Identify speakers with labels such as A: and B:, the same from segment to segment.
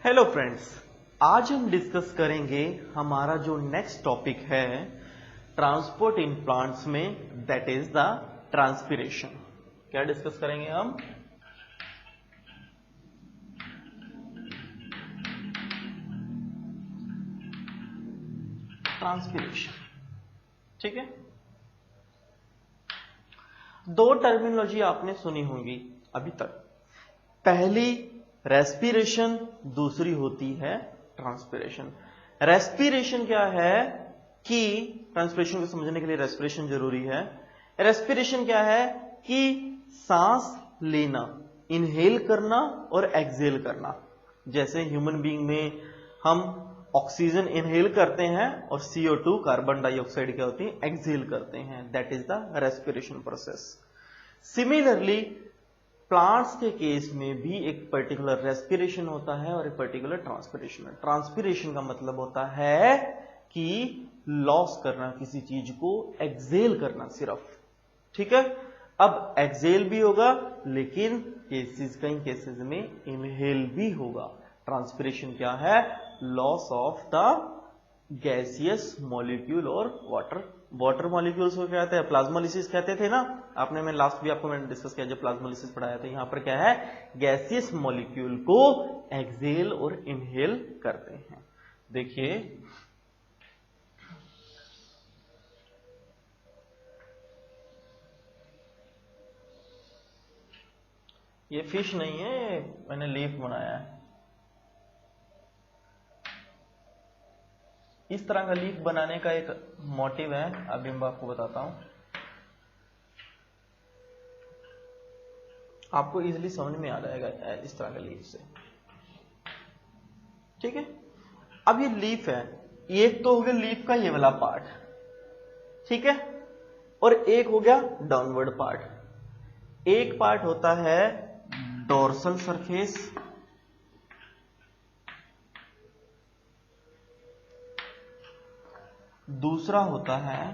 A: Hello friends, आज हम discuss करेंगे हमारा जो नेक्स्ट टॉपिक है ट्रांसपोर्ट इन प्लांट्स में, दैट इज द ट्रांसपिरेशन। क्या डिस्कस करेंगे हम? ट्रांसपिरेशन। ठीक है, दो टर्मिनोलॉजी आपने सुनी होंगी अभी तक। पहली रेस्पिरेशन, दूसरी होती है ट्रांसपिरेशन। रेस्पिरेशन क्या है कि ट्रांसपिरेशन को समझने के लिए रेस्पिरेशन जरूरी है। रेस्पिरेशन क्या है कि सांस लेना, इनहेल करना और एक्सहेल करना। जैसे ह्यूमन बीइंग में हम ऑक्सीजन इनहेल करते हैं और CO2 कार्बन डाइऑक्साइड क्या होती है, एक्सहेल करते हैं। That is the respiration process. Similarly plants के केस में भी एक पर्टिकुलर रेस्पिरेशन होता है और एक पर्टिकुलर ट्रांसपिरेशन है। ट्रांसपिरेशन का मतलब होता है कि लॉस करना, किसी चीज को एक्सहेल करना सिर्फ। ठीक है, अब एक्सहेल भी होगा लेकिन कई केसेस में इनहेल भी होगा। ट्रांसपिरेशन क्या है? Loss of the gaseous molecule और वाटर मॉलिक्यूल्स को क्या कहते हैं? प्लाज्मोलिसिस कहते थे ना आपने। मैं लास्ट भी आपको मैंने डिस्कस किया जब प्लाज्मोलिसिस पढ़ाया था। यहां पर क्या है? गैसियस मॉलिक्यूल को एक्सहेल और इनहेल करते हैं। देखिए ये फिश नहीं है, मैंने लीफ बनाया है। इस तरह का लीफ बनाने का एक मोटिव है, अभी मैं आपको बताता हूं, आपको इजीली समझ में आ जाएगा इस तरह का लीफ से। ठीक है, अब ये लीफ है, एक तो हो गया लीफ का ये वाला पार्ट, ठीक है, और एक हो गया डाउनवर्ड पार्ट। एक पार्ट होता है डोर्सल सरफेस, दूसरा होता है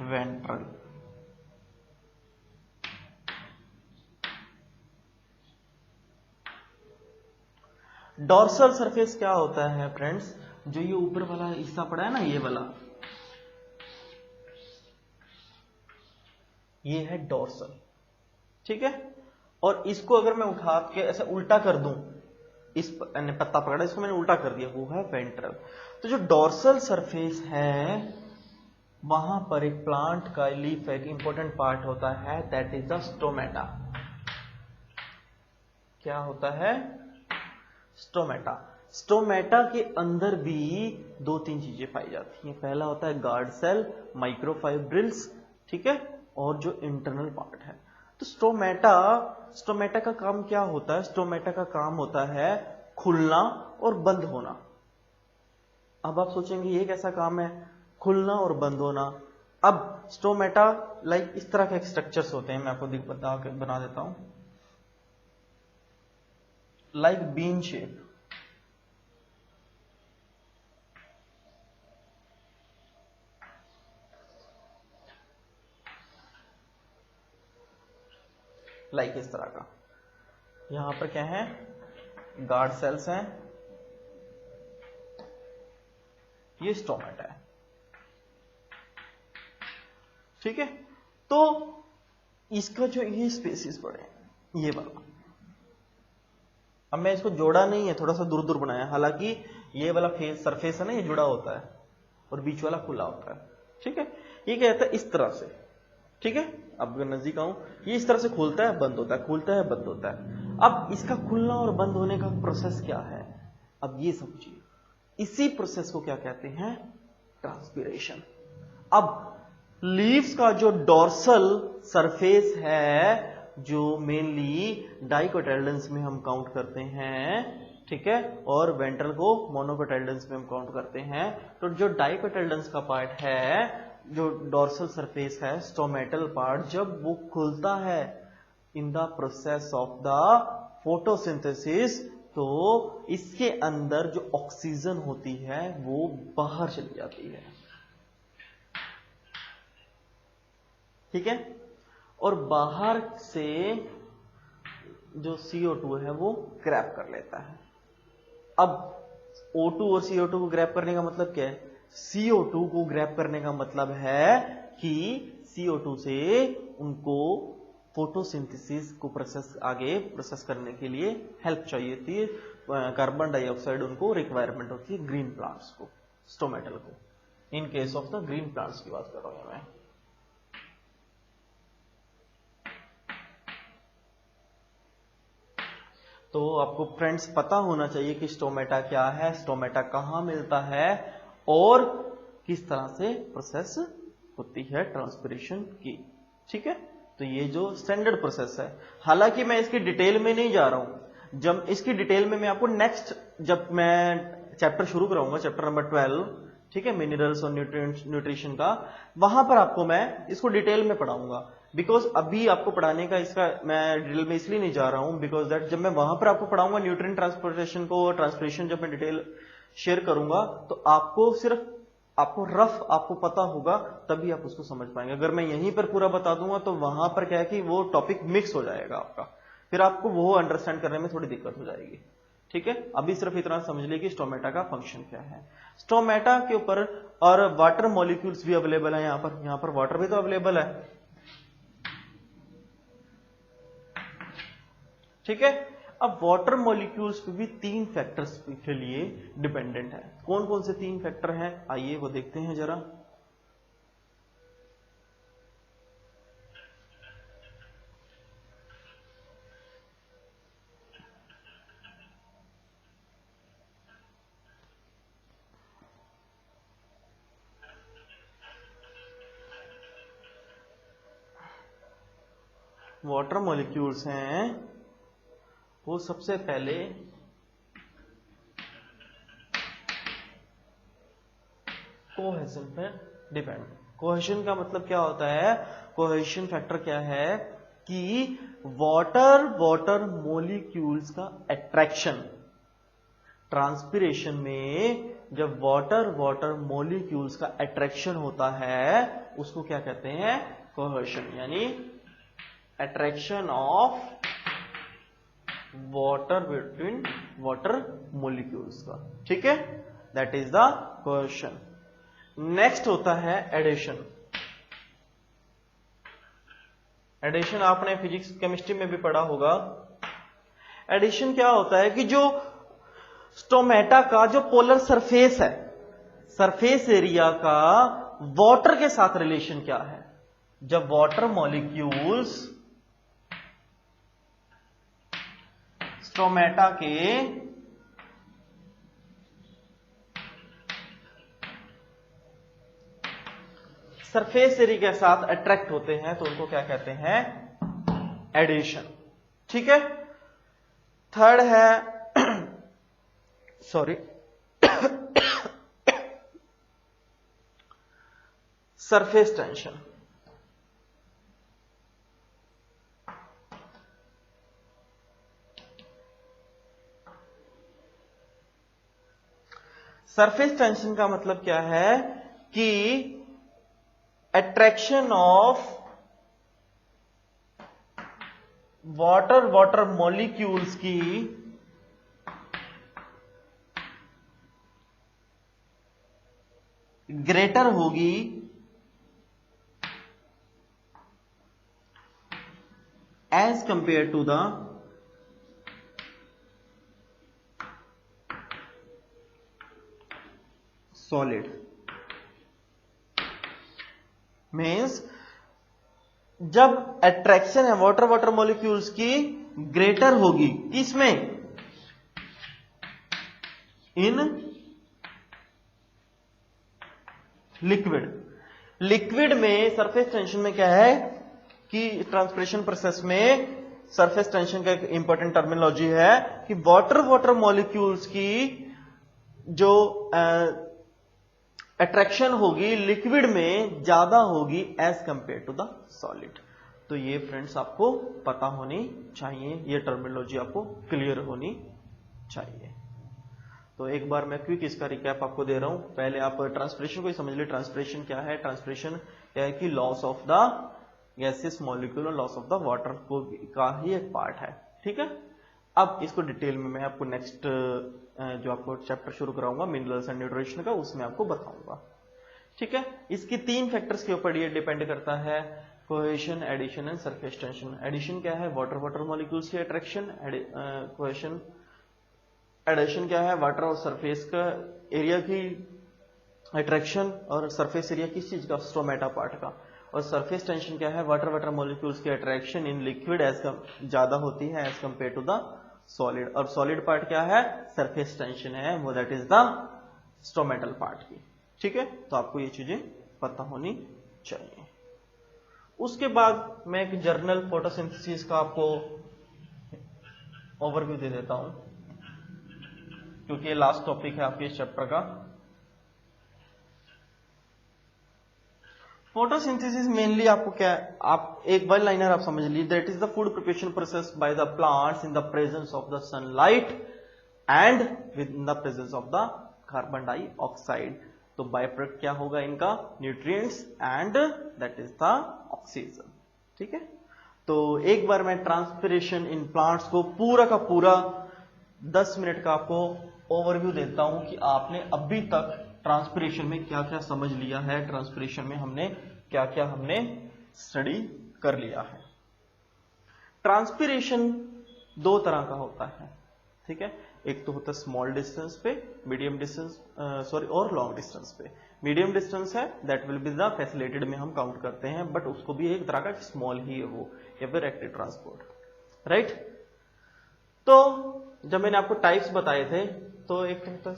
A: वेंट्रल। डोर्सल सरफेस क्या होता है फ्रेंड्स? जो ये ऊपर वाला हिस्सा पड़ा है ना, ये वाला, ये है डोर्सल। ठीक है, और इसको अगर मैं उठा के ऐसे उल्टा कर दूं, इस पत्ता पकड़ा, इसको मैंने उल्टा कर दिया, वो है वेंट्रल। तो जो डोर्सल सरफेस है वहां पर एक प्लांट का लीफ एक इंपॉर्टेंट पार्ट होता है, दैट इज द स्टोमेटा। क्या होता है? स्टोमेटा। स्टोमेटा के अंदर भी दो तीन चीजें पाई जाती हैं। पहला होता है गार्ड सेल, माइक्रोफाइब्रिल्स, ठीक है, और जो इंटरनल पार्ट है। तो स्टोमेटा का काम क्या होता है? स्टोमेटा का काम होता है खुलना और बंद होना। अब आप सोचेंगे ये कैसा काम है, खुलना और बंद होना? अब स्टोमेटा लाइक इस तरह के स्ट्रक्चर्स होते हैं, मैं आपको बना देता हूं, लाइक बीन शेप। लाइक इस तरह का। यहां पर क्या है? गार्ड सेल्स हैं, ये स्टोमेटा है। ठीक है, तो इसका जो ये स्पेसिस पड़े, ये वाला, अब मैं इसको जोड़ा नहीं है, थोड़ा सा दूर दूर बनाया, हालांकि ये वाला फेस सरफेस है ना, ये जुड़ा होता है और बीच वाला खुला होता है। ठीक है, ये क्या कहता है? इस तरह से। ठीक है, अब अगर नजदीक आऊं, ये इस तरह से खुलता है, बंद होता है, खुलता है, बंद होता है। अब इसका खुलना और बंद होने का प्रोसेस क्या है? अब ये समझिए, इसी प्रोसेस को क्या कहते हैं? ट्रांसपिरेशन। अब लीव्स का जो डोर्सल सरफेस है, जो मेनली डाइकोटाइलडन्स में हम काउंट करते हैं, ठीक है, और वेंट्रल को मोनोकोटाइलडन्स में हम काउंट करते हैं। तो जो डाइकोटाइलडन्स का पार्ट है, जो डोर्सल सरफेस है, स्टोमेटल पार्ट, जब वो खुलता है in the process of the photosynthesis, तो इसके अंदर जो ऑक्सीजन होती है वो बाहर चली जाती है। ठीक है, और बाहर से जो CO2 है वो ग्रैब कर लेता है। अब O2 और CO2 को ग्रैब करने का मतलब क्या है? CO2 को ग्रैब करने का मतलब है कि CO2 से उनको फोटोसिंथेसिस को आगे प्रोसेस करने के लिए हेल्प चाहिए थी। कार्बन डाइऑक्साइड उनको रिक्वायरमेंट होती है ग्रीन प्लांट्स को, स्टोमेटल को। In case of the green plants की बात कर रहा हूं मैं। तो आपको फ्रेंड्स पता होना चाहिए कि स्टोमेटा क्या है, स्टोमेटा कहां मिलता है और किस तरह से प्रोसेस होती है ट्रांसपिरेशन की। ठीक है, तो ये जो स्टैंडर्ड प्रोसेस है, हालांकि मैं इसकी डिटेल में नहीं जा रहा हूं। जब इसकी डिटेल में मैं आपको नेक्स्ट, जब मैं चैप्टर शुरू कराऊंगा, चैप्टर नंबर 12, ठीक है, मिनरल्स और न्यूट्रिशन का, वहां पर आपको मैं इसको डिटेल में पढ़ाऊंगा। बिकॉज अभी आपको पढ़ाने का इसका मैं डिटेल में इसलिए नहीं जा रहा हूं, बिकॉज दैट जब मैं वहां पर आपको पढ़ाऊंगा न्यूट्रिएंट ट्रांसपोर्टेशन को, ट्रांसपिरेशन जब मैं डिटेल शेयर करूंगा, तो आपको सिर्फ रफ आपको पता होगा, तभी आप उसको समझ पाएंगे। अगर मैं यहीं पर पूरा बता दूंगा तो वहां पर क्या है कि वो टॉपिक मिक्स हो जाएगा आपका, फिर आपको वो अंडरस्टैंड करने में थोड़ी दिक्कत हो जाएगी। ठीक है, अभी सिर्फ इतना समझ लीजिए कि स्टोमेटा का फंक्शन क्या है। स्टोमेटा के ऊपर और वाटर मॉलिक्यूल्स भी अवेलेबल है। यहां पर वाटर भी तो अवेलेबल है। ठीक है, अब वाटर मॉलिक्यूल्स पे भी 3 फैक्टर्स के लिए डिपेंडेंट है। कौन कौन से 3 फैक्टर हैं, आइए वो देखते हैं जरा। वाटर मॉलिक्यूल्स हैं वो सबसे पहले कोहेशन पे डिपेंड। कोहेशन का मतलब क्या होता है? कोहेशन फैक्टर क्या है कि वाटर मॉलिक्यूल्स का अट्रैक्शन। ट्रांसपिरेशन में जब वाटर मॉलिक्यूल्स का अट्रैक्शन होता है उसको क्या कहते हैं? कोहेशन, यानी attraction of water between water molecules का। ठीक है, that is the cohesion. Next होता है एडिशन। एडिशन आपने फिजिक्स केमिस्ट्री में भी पढ़ा होगा। एडिशन क्या होता है कि जो स्टोमेटा का जो पोलर सरफेस है, सरफेस एरिया का वाटर के साथ रिलेशन क्या है। जब वाटर मॉलिक्यूल्स स्टोमेटा के सरफेस एरिया के साथ अट्रैक्ट होते हैं तो उनको क्या कहते हैं? एडिशन। ठीक है, थर्ड है sorry surface tension. Surface tension का मतलब क्या है कि अट्रैक्शन ऑफ वाटर मॉलिक्यूल्स की ग्रेटर होगी as compared to the solid. Means जब अट्रैक्शन है वाटर मॉलिक्यूल्स की ग्रेटर होगी किसमें? इन लिक्विड में सरफेस टेंशन में क्या है कि ट्रांसपिरेशन प्रोसेस में सरफेस टेंशन का एक इंपॉर्टेंट टर्मिनोलॉजी है कि वाटर मॉलिक्यूल्स की जो अट्रैक्शन होगी लिक्विड में ज्यादा होगी as compared to the solid. तो ये फ्रेंड्स आपको पता होनी चाहिए, ये टर्मिनोलॉजी आपको क्लियर होनी चाहिए। तो एक बार मैं क्विक इसका रिकैप आपको दे रहा हूं। पहले आप ट्रांसपिरेशन को ही समझ लीजिए। ट्रांसपिरेशन क्या है? ट्रांसपिरेशन क्या है कि loss of the gases molecule और लॉस ऑफ द वाटर को का ही एक पार्ट है। ठीक है। अब इसको डिटेल में मैं आपको नेक्स्ट जो आपको चैप्टर शुरू कराऊंगा मिनरल्स एंड न्यूट्रिशन का, उसमें आपको बताऊंगा। ठीक है। इसकी 3 फैक्टर्स के ऊपर ये डिपेंड करता है, cohesion, adhesion and surface tension. Adhesion क्या है, वाटर वाटर मॉलिक्यूल्स की अट्रैक्शन। कोहेशन, एडिशन क्या है, वाटर और सरफेस का एरिया की अट्रैक्शन, और सरफेस एरिया किस चीज का, स्ट्रोमेटा पार्ट का। और सरफेस टेंशन क्या है, वाटर वाटर मॉलिक्यूल्स की अट्रैक्शन इन लिक्विड ज्यादा होती है as compared to the solid. और सॉलिड पार्ट क्या है, सरफेस टेंशन है वो, that is the stomatal part की। ठीक है, तो आपको ये चीजें पता होनी चाहिए। उसके बाद मैं एक जर्नल फोटोसिंथेसिस का आपको ओवरव्यू दे देता हूं, क्योंकि ये लास्ट टॉपिक है आपके इस चैप्टर का। फोटोसिंथेसिस मेनली आपको क्या है, आप एक वन लाइनर आप समझ लीजिए, that is the food preparation process by the plants in the presence of the sunlight and with in the presence of the carbon dioxide. तो बाय प्रोडक्ट क्या होगा इनका, nutrients and that is the oxygen. ठीक है, तो एक बार मैं transpiration in plants को पूरा का पूरा 10 मिनट का आपको ओवरव्यू देता हूं कि आपने अभी तक ट्रांसपिरेशन में क्या क्या समझ लिया है, ट्रांसपिरेशन में हमने क्या क्या हमने स्टडी कर लिया है। ट्रांसपिरेशन 2 तरह का होता है। ठीक है, एक तो होता है स्मॉल डिस्टेंस पे, मीडियम डिस्टेंस और लॉन्ग डिस्टेंस पे। मीडियम डिस्टेंस है that will be the facilitated में हम काउंट करते हैं, बट उसको भी एक तरह का स्मॉल ही है वो, या फिर एक्टिव ट्रांसपोर्ट। राइट, तो जब मैंने आपको टाइप्स बताए थे, तो एक तो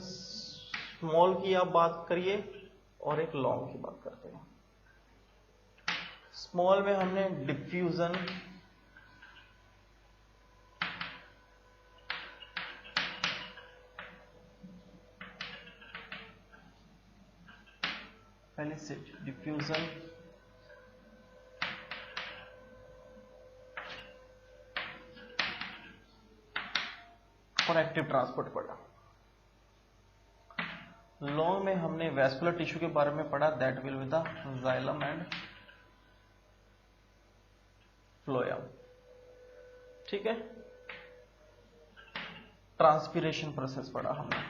A: स्मॉल की आप बात करिए और एक लॉन्ग की बात करते हैं। स्मॉल में हमने डिफ्यूजन, पहले से डिफ्यूजन, और एक्टिव ट्रांसपोर्ट पढ़ा। लॉन्ग में हमने वैस्कुलर टिश्यू के बारे में पढ़ा, that will be the xylem and phloem. ठीक है, ट्रांसपिरेशन प्रोसेस पढ़ा हमने।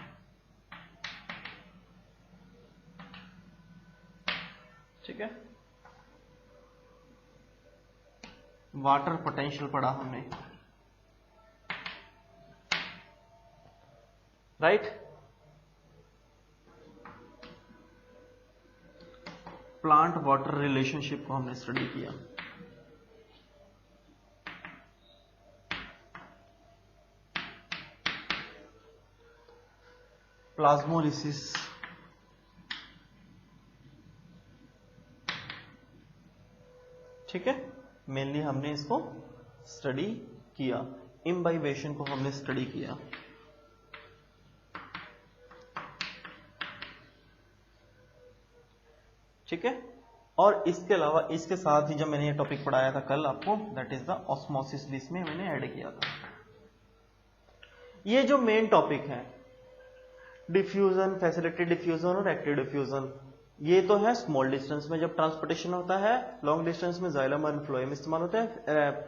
A: ठीक है, वाटर पोटेंशियल पढ़ा हमने। राइट, प्लांट वाटर रिलेशनशिप को हमने स्टडी किया। प्लाज्मोलिसिस, ठीक है, मेनली हमने इसको स्टडी किया। इम्बाइबेशन को हमने स्टडी किया। ठीक है, और इसके अलावा इसके साथ ही जब मैंने ये टॉपिक पढ़ाया था कल आपको, दैट इज द ऑस्मोसिस भी इसमें मैंने ऐड किया था। ये जो मेन टॉपिक है, डिफ्यूजन, फैसिलिटेड डिफ्यूजन और एक्टिव डिफ्यूजन, ये तो है स्मॉल डिस्टेंस में जब ट्रांसपोर्टेशन होता है। लॉन्ग डिस्टेंस में जाइलम और फ्लोएम इस्तेमाल होता है।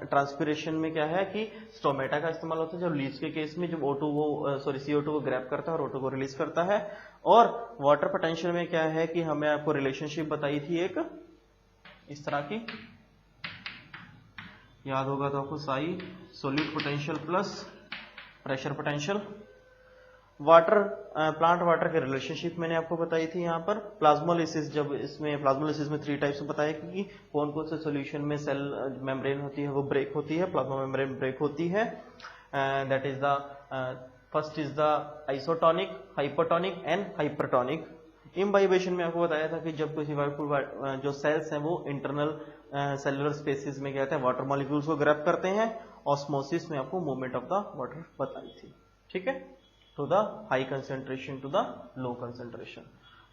A: ट्रांसपिरेशन में क्या है कि स्टोमेटा का इस्तेमाल होता है, जब लीव्स के केस में जब CO2 को ग्रैब करता है और O2 को रिलीज करता है। और वाटर पोटेंशियल में क्या है कि हमें आपको रिलेशनशिप बताई थी एक इस तरह की, याद होगा तो आपको, Sai solute potential plus pressure potential. Water, plant water के रिलेशनशिप मैंने आपको बताई थी। यहाँ पर प्लाज्मोलिसिस, जब इसमें प्लाज्मोलिसिस में 3 टाइप्स बताया कि कौन कौन से सॉल्यूशन में सेल मेम्ब्रेन होती है वो ब्रेक होती है, प्लाज्मा मेम्ब्रेन ब्रेक होती है। That is the first is the isotonic, hypotonic and hypertonic. Imbibition में आपको बताया था कि जब किसी जो सेल्स हैं वो इंटरनल सेलुलर स्पेसिस में क्या होता है, वाटर मॉलिक्यूल्स को ग्रैब करते हैं। ऑस्मोसिस में आपको मूवमेंट ऑफ द वाटर बताई थी। ठीक है, to the high concentration to the low concentration.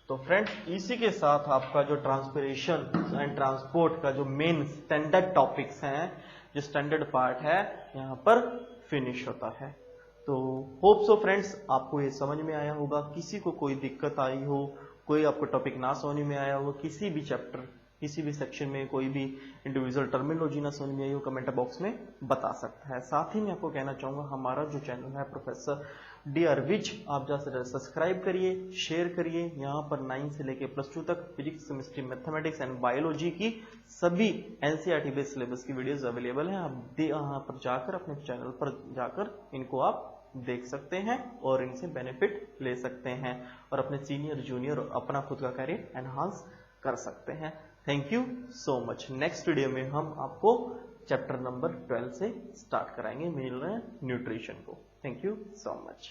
A: तो फ्रेंड्स, इसी के साथ आपका जो ट्रांसपिरेशन एंड ट्रांसपोर्ट का जो मेन स्टैंडर्ड टॉपिक्स हैं, जो स्टैंडर्ड पार्ट है, यहाँ पर फिनिश होता है। तो होप सो फ्रेंड्स आपको ये समझ में आया होगा। किसी को कोई दिक्कत आई हो, कोई आपको टॉपिक ना समझ में आया हो किसी भी चैप्टर किसी भी सेक्शन में कोई भी इंडिविजुअल टर्मिनोलॉजी ना समझ में आई हो कमेंट बॉक्स में बता सकता है। साथ ही मैं आपको कहना चाहूंगा हमारा जो चैनल है प्रोफेसर डी आरविज, आप जा सब्सक्राइब करिए, शेयर करिए। यहाँ पर 9 से लेकर +2 तक physics, chemistry, mathematics and biology की सभी एनसीईआरटी बेस्ड सिलेबस की वीडियोस अवेलेबल हैं। आप यहाँ पर जाकर अपने चैनल पर जाकर इनको आप देख सकते हैं और इनसे बेनिफिट ले सकते हैं और अपने सीनियर जूनियर और अपना खुद का करियर एनहांस कर सकते हैं। Thank you so much. Next video में हम आपको चैप्टर नंबर 12 से स्टार्ट कराएंगे, मिल रहे हैं न्यूट्रिशन को। Thank you so much.